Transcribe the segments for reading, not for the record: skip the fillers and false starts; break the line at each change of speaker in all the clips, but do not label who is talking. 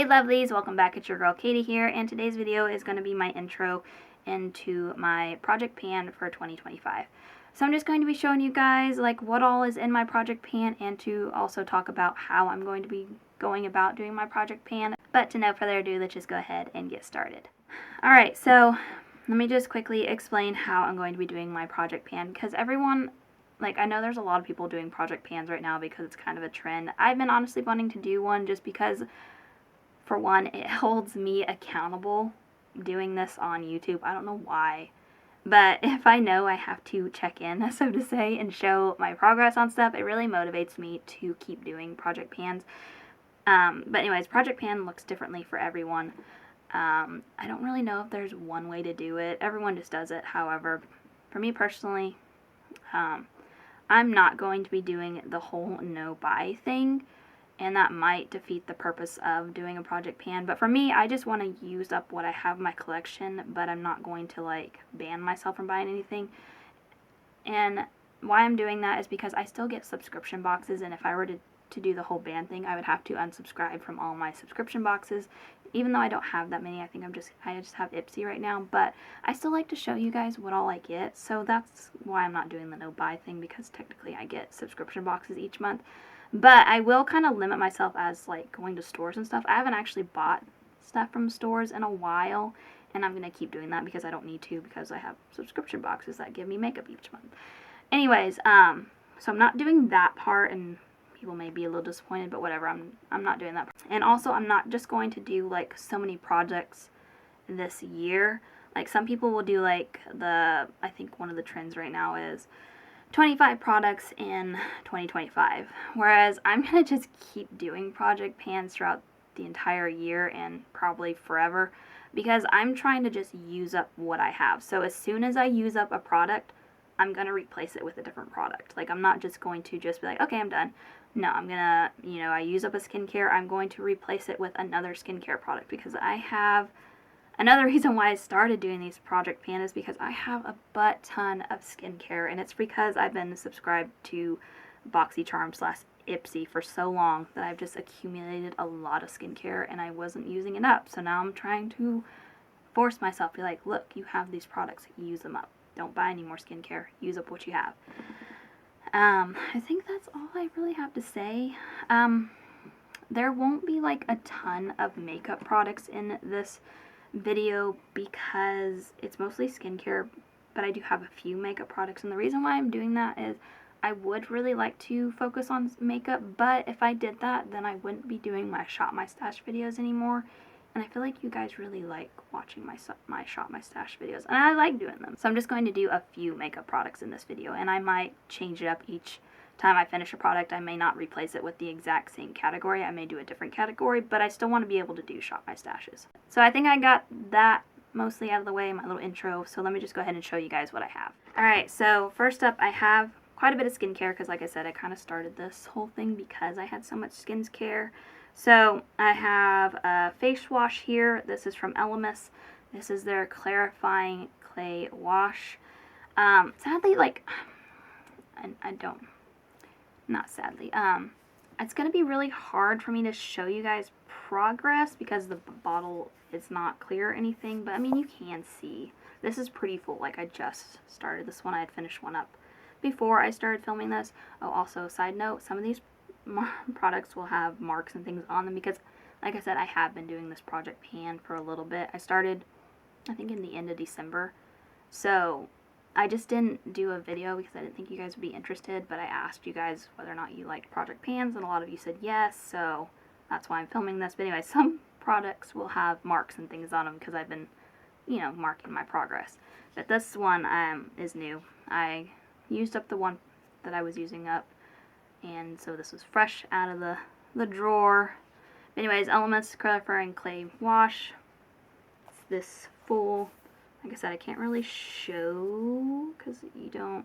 Hey lovelies, welcome back. It's your girl Katie here, and today's video is going to be my intro into my project pan for 2025. So I'm just going to be showing you guys like what all is in my project pan and to also talk about how I'm going to be going about doing my project pan. But to no further ado, let's just go ahead and get started. Alright, so let me just quickly explain how I'm going to be doing my project pan, because everyone, like, I know there's a lot of people doing project pans right now because it's kind of a trend. I've been honestly wanting to do one just because, for one, it holds me accountable doing this on YouTube. I don't know why, but if I know I have to check in, so to say, and show my progress on stuff, it really motivates me to keep doing project pans. But anyways, project pan looks differently for everyone. I don't really know if there's one way to do it. Everyone just does it. However, for me personally, I'm not going to be doing the whole no buy thing, and that might defeat the purpose of doing a project pan. But for me, I just want to use up what I have in my collection, but I'm not going to like ban myself from buying anything. And why I'm doing that is because I still get subscription boxes, and if I were to do the whole ban thing, I would have to unsubscribe from all my subscription boxes. Even though I don't have that many, I just have Ipsy right now, but I still like to show you guys what all I get. So that's why I'm not doing the no buy thing, because technically I get subscription boxes each month. But I will kind of limit myself as like going to stores and stuff. I haven't actually bought stuff from stores in a while, and I'm going to keep doing that because I don't need to, because I have subscription boxes that give me makeup each month. Anyways, so I'm not doing that part, and people may be a little disappointed, but whatever, I'm not doing that. And also, I'm not just going to do like so many projects this year. Like, some people will do like I think one of the trends right now is 25 products in 2025, whereas I'm gonna just keep doing project pans throughout the entire year and probably forever, because I'm trying to just use up what I have. So as soon as I use up a product, I'm gonna replace it with a different product. Like, I'm not just going to just be like, okay, I'm done. No, I'm gonna, I use up a skincare, I'm going to replace it with another skincare product, because I have another reason why I started doing these project pan is because I have a butt ton of skincare, and it's because I've been subscribed to BoxyCharm/Ipsy for so long that I've just accumulated a lot of skincare and I wasn't using it up. So now I'm trying to force myself to be like, look, you have these products, use them up. Don't buy any more skincare. Use up what you have. I think that's all I really have to say. There won't be like a ton of makeup products in this video because it's mostly skincare, but I do have a few makeup products, and the reason why I'm doing that is I would really like to focus on makeup, but if I did that, then I wouldn't be doing my Shop My Stash videos anymore, and I feel like you guys really like watching my Shop My Stash videos, and I like doing them. So I'm just going to do a few makeup products in this video, and I might change it up each time I finish a product. I may not replace it with the exact same category. I may do a different category, but I still want to be able to do Shop My Stashes. So I think I got that mostly out of the way, my little intro, so let me just go ahead and show you guys what I have. Alright, so first up, I have quite a bit of skincare, because like I said, I kind of started this whole thing because I had so much skincare. So I have a face wash here. This is from Elemis. This is their clarifying clay wash. Sadly, like, not sadly, it's going to be really hard for me to show you guys progress because the bottle is not clear or anything, but I mean, you can see. This is pretty full. Like, I just started this one. I had finished one up before I started filming this. Oh, also, side note, some of these products will have marks and things on them because, like I said, I have been doing this project pan for a little bit. I started, I think, in the end of December, so I just didn't do a video because I didn't think you guys would be interested, but I asked you guys whether or not you liked project pans, and a lot of you said yes, so that's why I'm filming this. But anyway, some products will have marks and things on them because I've been, marking my progress. But this one is new. I used up the one that I was using up, and so this was fresh out of the drawer. But anyways, Elemis Clarifying Clay Wash. It's this full. Like I said, I can't really show because you don't,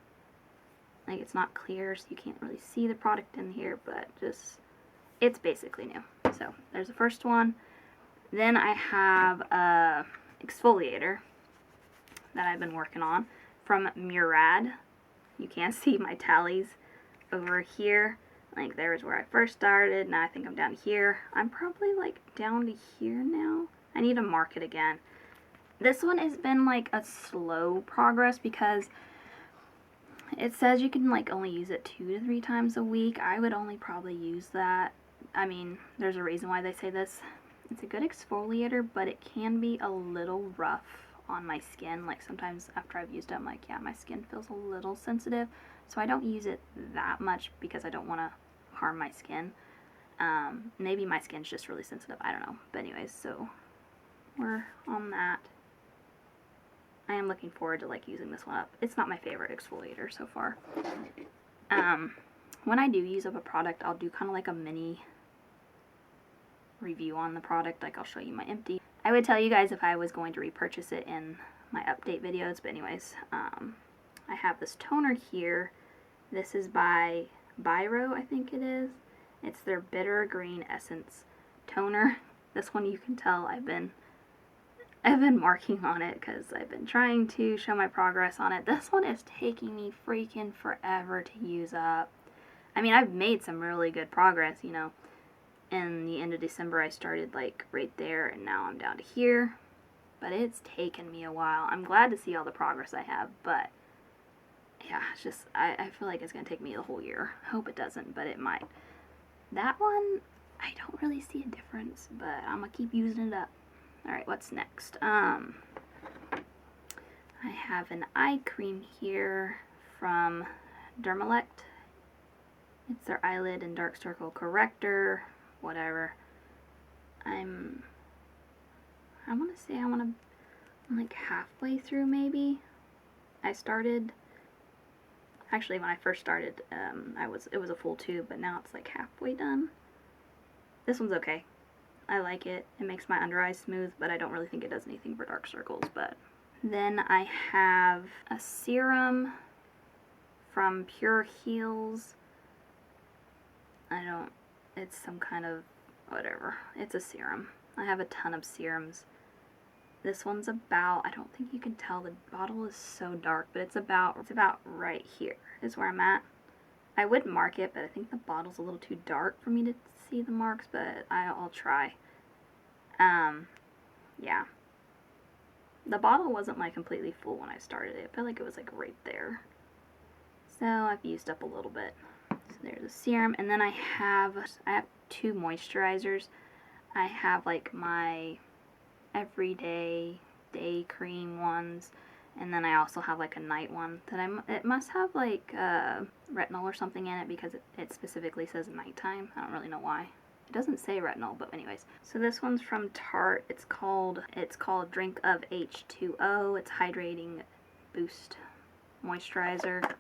like, it's not clear, so you can't really see the product in here, but just, it's basically new. So there's the first one. Then I have a exfoliator that I've been working on from Murad. You can't see my tallies over here, Like, there's where I first started. Now I think I'm down here. I'm probably, like, down to here now. I need to mark it again. This one has been, like, a slow progress because it says you can, like, only use it 2 to 3 times a week. I would only probably use that. I mean, there's a reason why they say this. It's a good exfoliator, but it can be a little rough on my skin. Like, sometimes after I've used it, I'm like, yeah, my skin feels a little sensitive. So I don't use it that much because I don't want to harm my skin. Maybe my skin's just really sensitive. I don't know. But anyways, so we're on that. I am looking forward to, like, using this one up. It's not my favorite exfoliator so far. When I do use up a product, I'll do kind of like a mini review on the product. Like, I'll show you my empty. I would tell you guys if I was going to repurchase it in my update videos, but anyways, I have this toner here. This is by Biro, I think it is. It's their Bitter Green Essence toner. This one, you can tell I've been marking on it because I've been trying to show my progress on it. This one is taking me freaking forever to use up. I mean, I've made some really good progress, you know. In the end of December, I started, like, right there, and now I'm down to here. But it's taken me a while. I'm glad to see all the progress I have, but yeah, it's just, I feel like it's going to take me the whole year. I hope it doesn't, but it might. That one, I don't really see a difference, but I'm going to keep using it up. Alright, what's next? I have an eye cream here from Dermalect. It's their eyelid and dark circle corrector, whatever. I want to say I'm like halfway through maybe. Actually when I first started, it was a full tube, but now it's like halfway done. This one's okay. I like it. It makes my under eyes smooth, but I don't really think it does anything for dark circles. But then I have a serum from Pure Heals. It's some kind of, whatever. It's a serum. I have a ton of serums. This one's about, I don't think you can tell, the bottle is so dark, but it's about right here is where I'm at. I would mark it, but I think the bottle's a little too dark for me to see the marks, but I'll try. Yeah. The bottle wasn't, like, completely full when I started it. I felt like it was, like, right there. So I've used up a little bit. So there's a serum, and then I have 2 moisturizers. I have, like, my everyday day cream ones, and then I also have, like, a night one that it must have, like, retinol or something in it because it specifically says nighttime. I don't really know why. It doesn't say retinol, but anyways. So this one's from Tarte. It's called Drink of H2O. It's Hydrating Boost Moisturizer.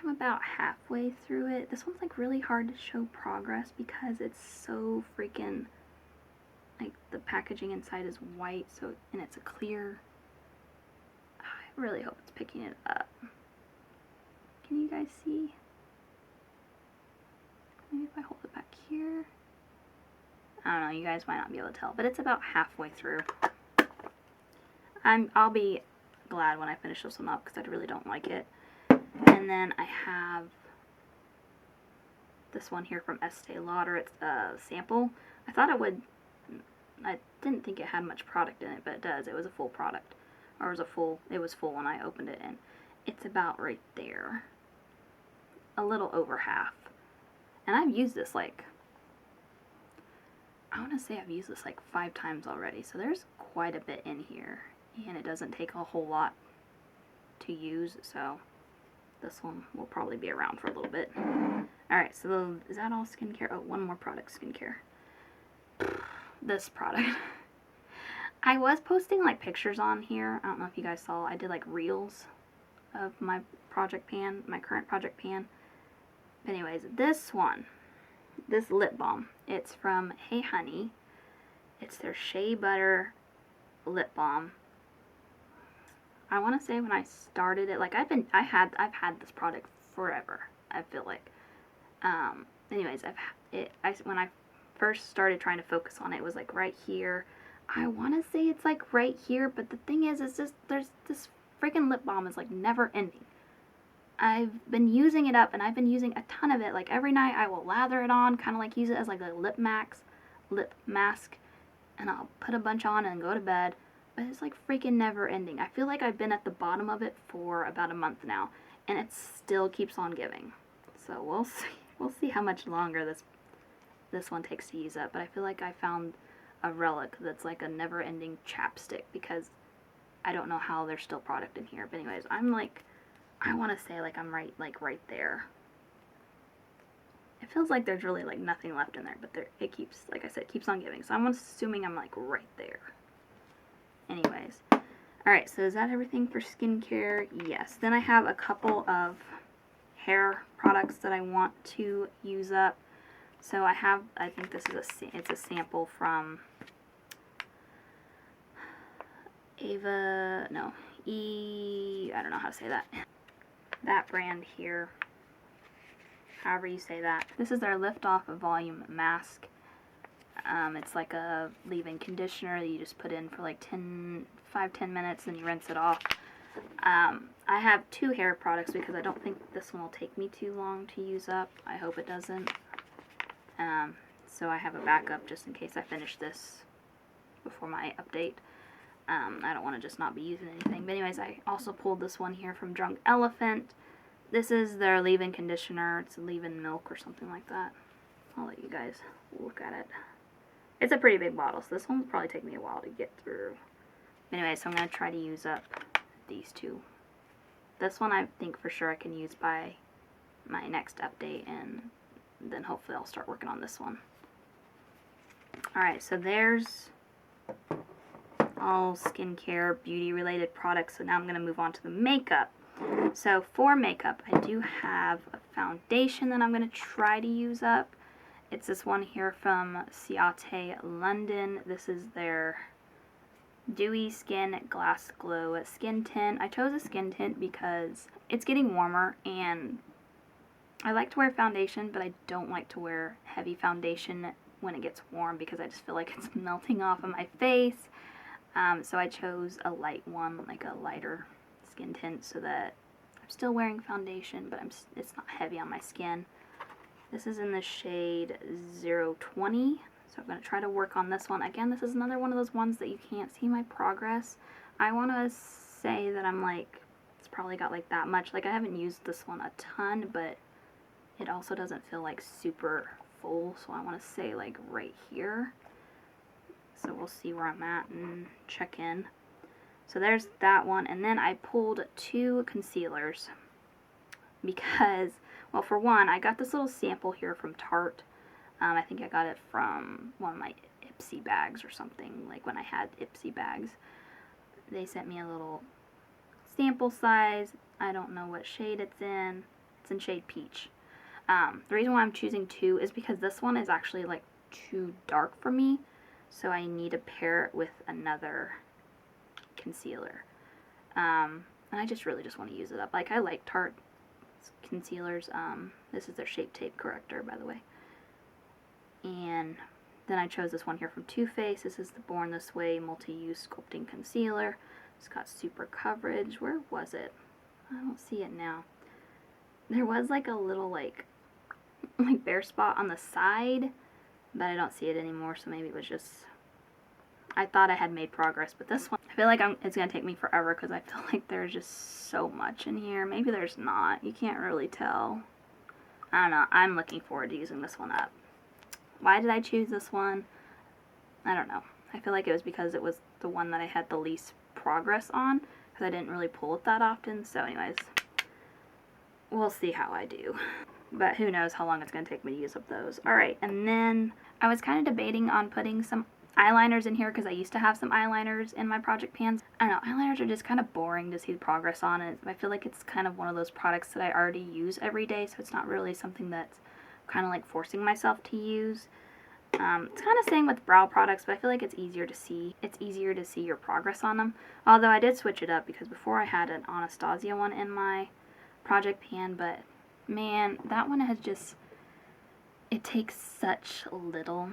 I'm about halfway through it. This one's, like, really hard to show progress because it's so freaking, like, the packaging inside is white, and it's a clear. I really hope it's picking it up. Can you guys see? Maybe if I hold it back here. I don't know, you guys might not be able to tell, but it's about halfway through. I'll be glad when I finish this one up because I really don't like it. And then I have this one here from Estee Lauder. It's a sample. I didn't think it had much product in it, but it does. It was a full product. Or it was full when I opened it, and it's about right there. A little over half. And I've used this, like, I want to say I've used this like 5 times already, so there's quite a bit in here, and it doesn't take a whole lot to use, so this one will probably be around for a little bit. Alright, so is that all skincare? Oh, one more product, skincare. This product. I was posting, like, pictures on here. I don't know if you guys saw. I did, like, reels of my project pan, my current project pan. But anyways, this lip balm, it's from Hey Honey. It's their Shea Butter lip balm. I want to say when I started it, like, I've had this product forever, I feel like. Anyways, when I first started trying to focus on it, it was like right here. I want to say it's like right here, but the thing is just this freaking lip balm is like never ending. I've been using it up, and I've been using a ton of it. Like every night I will lather it on, kind of like use it as like a lip mask, and I'll put a bunch on and go to bed. But it's like freaking never ending. I feel like I've been at the bottom of it for about a month now, and it still keeps on giving. So we'll see. We'll see how much longer this one takes to use up. But I feel like I found a relic that's like a never-ending chapstick, because I don't know how there's still product in here. But anyways, I'm like, I want to say like I'm right there. It feels like there's really like nothing left in there, but it keeps, like I said, keeps on giving. So I'm assuming I'm like right there. Anyways, alright, so is that everything for skincare? Yes. Then I have a couple of hair products that I want to use up. So I think this is it's a sample from I don't know how to say that. That brand here, however you say that. This is their Lift Off Volume Mask. It's like a leave-in conditioner that you just put in for like 5-10 minutes, and you rinse it off. I have 2 hair products because I don't think this one will take me too long to use up. I hope it doesn't. So I have a backup just in case I finish this before my update. I don't want to just not be using anything. But anyways, I also pulled this one here from Drunk Elephant. This is their leave-in conditioner. It's leave-in milk or something like that. I'll let you guys look at it. It's a pretty big bottle, so this one will probably take me a while to get through. Anyway, so I'm going to try to use up these 2. This one I think for sure I can use by my next update, and then hopefully I'll start working on this one. Alright, so there's all skincare, beauty related products. So now I'm going to move on to the makeup. So for makeup, I do have a foundation that I'm going to try to use up. It's this one here from Ciate London. This is their Dewy Skin Glass Glow Skin Tint. I chose a skin tint because it's getting warmer, and I like to wear foundation, but I don't like to wear heavy foundation when it gets warm because I just feel like it's melting off of my face. So I chose a light one, like a lighter skin tint, so that I'm still wearing foundation, but it's not heavy on my skin. This is in the shade 020, so I'm going to try to work on this one. Again, this is another one of those ones that you can't see my progress. I want to say that I'm like, it's probably got like that much. Like I haven't used this one a ton, but it also doesn't feel like super full, so I want to say like right here. So we'll see where I'm at and check in. So there's that one, and then I pulled 2 concealers because, well, for one, I got this little sample here from Tarte. I think I got it from one of my Ipsy bags or something, like when I had Ipsy bags. They sent me a little sample size. I don't know what shade it's in. It's in shade Peach. The reason why I'm choosing 2 is because this one is actually like too dark for me, so I need to pair it with another concealer. And I just really just want to use it up. Like, I like Tarte concealers. This is their Shape Tape Corrector, by the way. And then I chose this one here from Too Faced. This is the Born This Way Multi-Use Sculpting Concealer. It's got super coverage. Where was it? I don't see it now. There was like a little like bare spot on the side, but I don't see it anymore, so maybe it was just, I thought I had made progress, but this one, I feel like it's going to take me forever because I feel like there's just so much in here. Maybe there's not. You can't really tell. I don't know. I'm looking forward to using this one up. Why did I choose this one? I don't know. I feel like it was because it was the one that I had the least progress on, because I didn't really pull it that often. So anyways, we'll see how I do. But who knows how long it's going to take me to use up those. Alright, and then I was kind of debating on putting some eyeliners in here because I used to have some eyeliners in my project pans. I don't know, eyeliners are just kind of boring to see the progress on it. I feel like it's kind of one of those products that I already use every day, so it's not really something that's kind of like forcing myself to use. It's kind of same with brow products, but I feel like it's easier to see. It's easier to see your progress on them. Although I did switch it up because before I had an Anastasia one in my project pan, but man, that one has just, it takes such little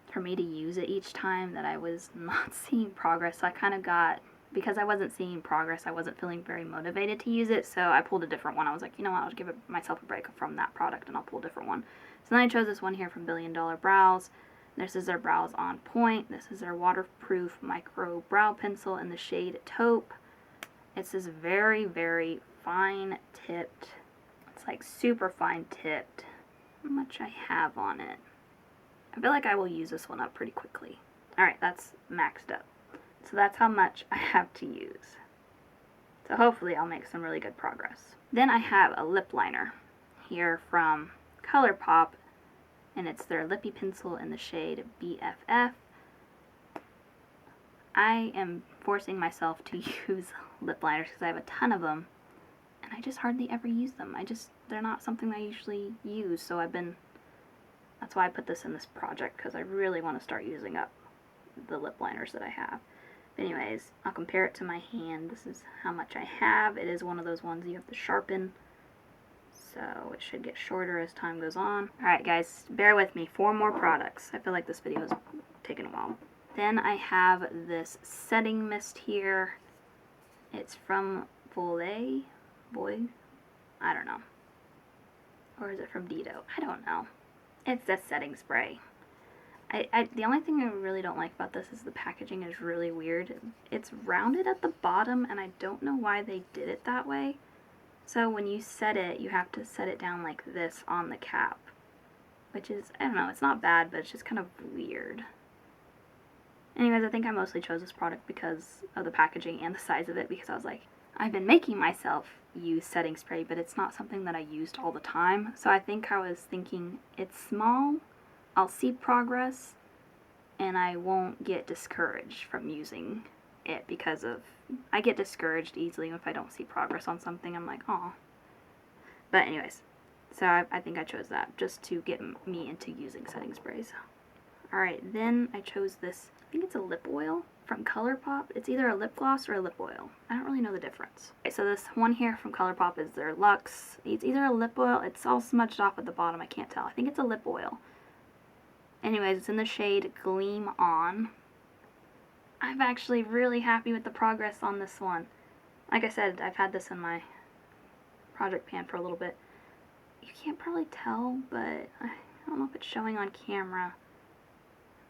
for me to use it each time that I was not seeing progress. So I kind of got because I wasn't seeing progress, I wasn't feeling very motivated to use it, so I pulled a different one. I was like, you know what, I'll give myself a break from that product and I'll pull a different one. So then I chose this one here from Billion Dollar Brows. This is their Brows On Point. This is their waterproof micro brow pencil in the shade Taupe. It's this very, very fine tipped, it's like super fine tipped. How much I have on it? I feel like I will use this one up pretty quickly. Alright, that's maxed up. So that's how much I have to use. So hopefully I'll make some really good progress. Then I have a lip liner here from ColourPop, and it's their lippy pencil in the shade BFF. I am forcing myself to use lip liners because I have a ton of them, and I just hardly ever use them. They're not something I usually use, so that's why I put this in this project, because I really want to start using up the lip liners that I have. But anyways, I'll compare it to my hand. This is how much I have. It is one of those ones you have to sharpen, so it should get shorter as time goes on. Alright guys, bear with me. 4 more products. I feel like this video is taking a while. Then I have this setting mist here. It's from Voile? I don't know. Or is it from Dido? I don't know. It's a setting spray. The only thing I really don't like about this is the packaging is really weird. It's rounded at the bottom, and I don't know why they did it that way. So when you set it, you have to set it down like this on the cap. Which is, I don't know, it's not bad, but it's just kind of weird. Anyways, I think I mostly chose this product because of the packaging and the size of it, because I was like, I've been making myself use setting spray, but it's not something that I used all the time. So I think I was thinking, it's small, I'll see progress, and I won't get discouraged from using it, because I get discouraged easily if I don't see progress on something. I'm like, oh. But anyways, so I think I chose that just to get me into using setting sprays. Alright, then I chose this, I think it's a lip oil from ColourPop. It's either a lip gloss or a lip oil. I don't really know the difference. Okay, so this one here from ColourPop is their Luxe. It's either a lip oil, it's all smudged off at the bottom, I can't tell. I think it's a lip oil. Anyways, it's in the shade Gleam On. I'm actually really happy with the progress on this one. Like I said, I've had this in my project pan for a little bit. You can't probably tell, but I don't know if it's showing on camera.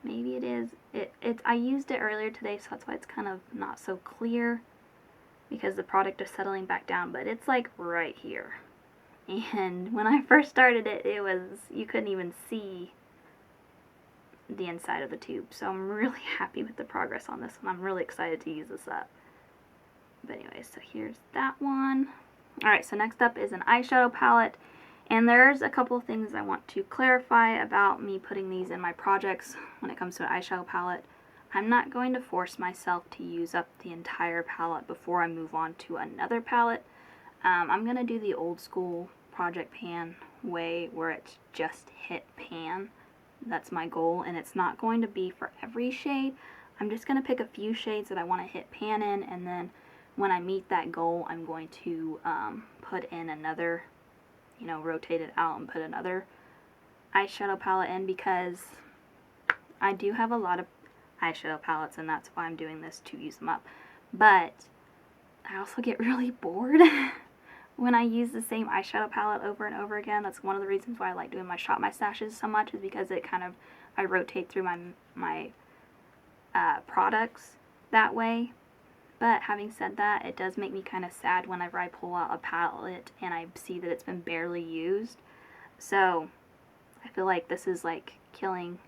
Maybe it is. I used it earlier today, so that's why it's kind of not so clear, because the product is settling back down, but it's like right here. And when I first started it, you couldn't even see the inside of the tube. So I'm really happy with the progress on this one. I'm really excited to use this up. But anyway, so here's that one. Alright, so next up is an eyeshadow palette. And there's a couple of things I want to clarify about me putting these in my projects when it comes to an eyeshadow palette. I'm not going to force myself to use up the entire palette before I move on to another palette. I'm going to do the old school project pan way, where it's just hit pan. That's my goal, and it's not going to be for every shade. I'm just going to pick a few shades that I want to hit pan in, and then when I meet that goal, I'm going to put in another, rotate it out and put another eyeshadow palette in, because I do have a lot of eyeshadow palettes, and that's why I'm doing this, to use them up. But I also get really bored when I use the same eyeshadow palette over and over again. That's one of the reasons why I like doing my Shop My Stashes so much, is because I rotate through my products that way. But having said that, it does make me kind of sad whenever I pull out a palette and I see that it's been barely used. So I feel like this is like killing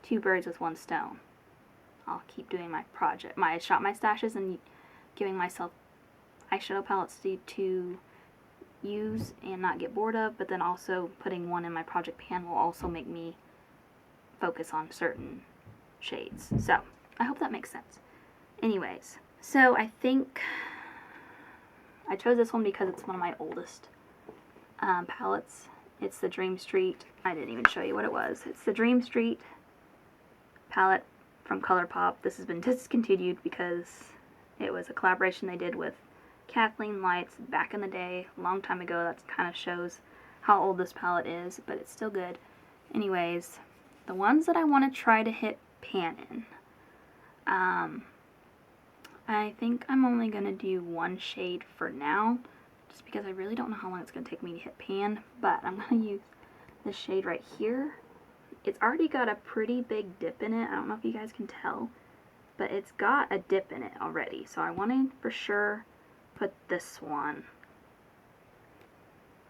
2 birds with 1 stone. I'll keep doing my Shop My Stashes and giving myself eyeshadow palettes to use and not get bored of, but then also putting one in my project pan will also make me focus on certain shades. So I hope that makes sense. Anyways, so I think I chose this one because it's one of my oldest palettes. It's the Dream Street. I didn't even show you what it was. It's the Dream Street palette from ColourPop. This has been discontinued because it was a collaboration they did with Kathleen Lights back in the day, a long time ago. That kind of shows how old this palette is, but it's still good. Anyways, the ones that I want to try to hit pan in, I think I'm only going to do one shade for now, just because I really don't know how long it's going to take me to hit pan, but I'm going to use this shade right here. It's already got a pretty big dip in it. I don't know if you guys can tell, but it's got a dip in it already. So I want to for sure put this one.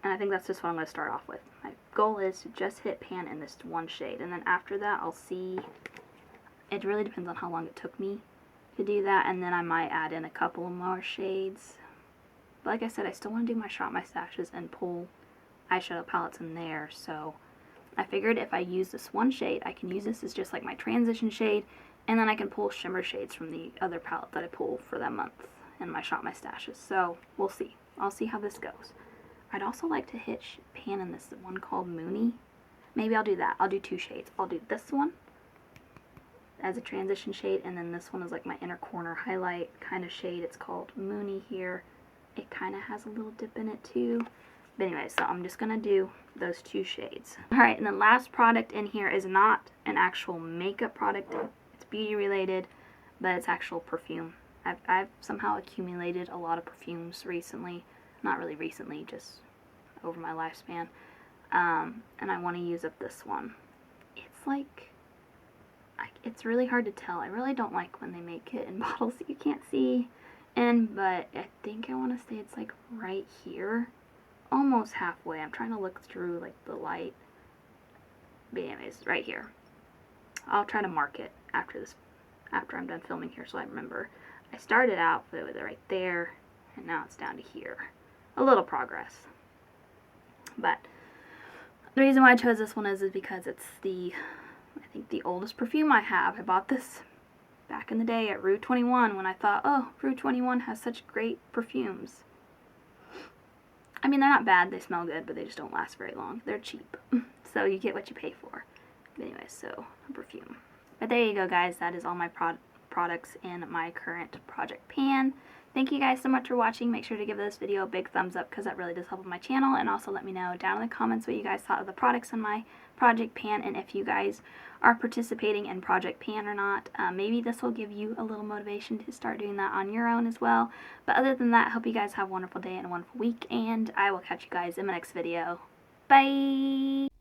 And I think that's just what I'm going to start off with. My goal is to just hit pan in this one shade. And then after that, I'll see. It really depends on how long it took me to do that. And then I might add in a couple more shades. But like I said, I still want to do my Shop My Stashes and pull eyeshadow palettes in there. So I figured if I use this one shade, I can use this as just like my transition shade. And then I can pull shimmer shades from the other palette that I pull for that month in my Shop My Stashes. So we'll see. I'll see how this goes. I'd also like to hit pan in this one called Moony. Maybe I'll do that. I'll do two shades. I'll do this one as a transition shade, and then this one is like my inner corner highlight kind of shade. It's called Moony here. It kind of has a little dip in it too. But anyway, so I'm just going to do those two shades. Alright, and the last product in here is not an actual makeup product. It's beauty related, but it's actual perfume. I've somehow accumulated a lot of perfumes recently. Not really recently, just over my lifespan. And I want to use up this one. It's like, it's really hard to tell. I really don't like when they make it in bottles that you can't see. But I think I want to say it's like right here. Almost halfway. I'm trying to look through like the light. But anyways, right here. I'll try to mark it after I'm done filming here so I remember. I started out with it right there, and now it's down to here. A little progress. But the reason why I chose this one is because it's I think the oldest perfume I have. I bought this back in the day at Rue 21 when I thought, oh, Rue 21 has such great perfumes. I mean, they're not bad, they smell good, but they just don't last very long. They're cheap. So you get what you pay for. But anyway, so a perfume. But there you go, guys. That is all my products in my current project pan. Thank you guys so much for watching. Make sure to give this video a big thumbs up because that really does help with my channel. And also let me know down in the comments what you guys thought of the products in my project pan and if you guys are participating in project pan or not. Maybe this will give you a little motivation to start doing that on your own as well. But other than that, I hope you guys have a wonderful day and a wonderful week. And I will catch you guys in my next video. Bye!